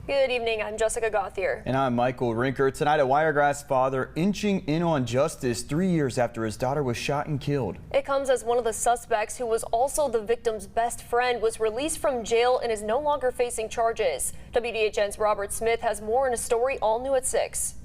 Good evening, I'm Jessica Gauthier. And I'm Michael Rinker. Tonight, a Wiregrass father inching in on justice 3 years after his daughter was shot and killed. It comes as one of the suspects, who was also the victim's best friend, was released from jail and is no longer facing charges. WDHN's Robert Smith has more in a story all new at 6.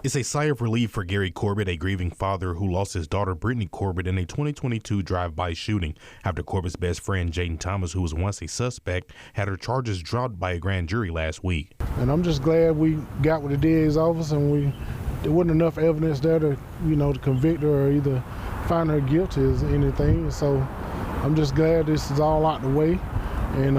It's a sigh of relief for Gary Corbitt, a grieving father who lost his daughter Brittany Corbitt in a 2022 drive-by shooting after Corbitt's best friend Jaden Thomas, who was once a suspect, had her charges dropped by a grand jury last week. And I'm just glad we got with the DA's office and there wasn't enough evidence there to, to convict her or either find her guilty as anything. So I'm just glad this is all out the way, and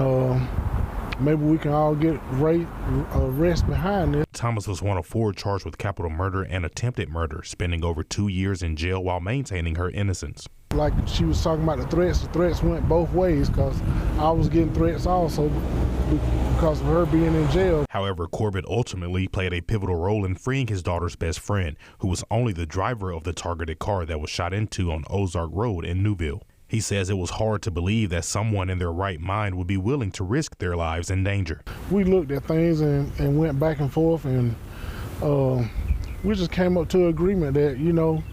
maybe we can all get rest behind this. Thomas was one of 4 charged with capital murder and attempted murder, spending over 2 years in jail while maintaining her innocence. Like she was talking about the threats went both ways, because I was getting threats also because of her being in jail. However, Corbitt ultimately played a pivotal role in freeing his daughter's best friend, who was only the driver of the targeted car that was shot into on Ozark Road in Newville. He says it was hard to believe that someone in their right mind would be willing to risk their lives in danger. We looked at things and went back and forth, and we just came up to an agreement that,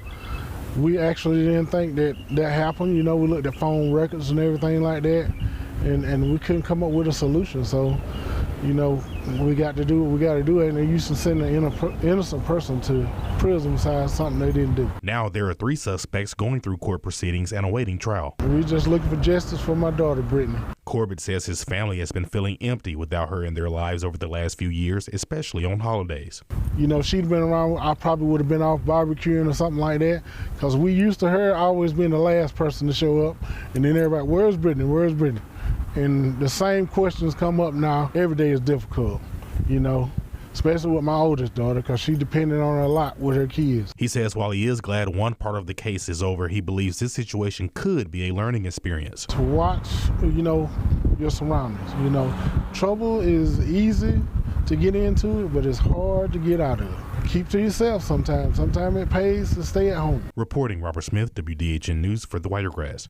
we actually didn't think that happened. We looked at phone records and everything like that, and we couldn't come up with a solution. So, we got to do what we got to do, and they used to send an innocent person to prison besides something they didn't do. Now there are 3 suspects going through court proceedings and awaiting trial. We're just looking for justice for my daughter, Brittany. Corbitt says his family has been feeling empty without her in their lives over the last few years, especially on holidays. She'd been around, I probably would have been off barbecuing or something like that, because we used to her always being the last person to show up, and then everybody, where's Brittany, where's Brittany? And the same questions come up now. Every day is difficult, especially with my oldest daughter, because she depended on her a lot with her kids. He says while he is glad one part of the case is over, he believes this situation could be a learning experience. To watch, your surroundings. Trouble is easy to get into, but it's hard to get out of it. Keep to yourself sometimes. Sometimes it pays to stay at home. Reporting, Robert Smith, WDHN News for the Wiregrass.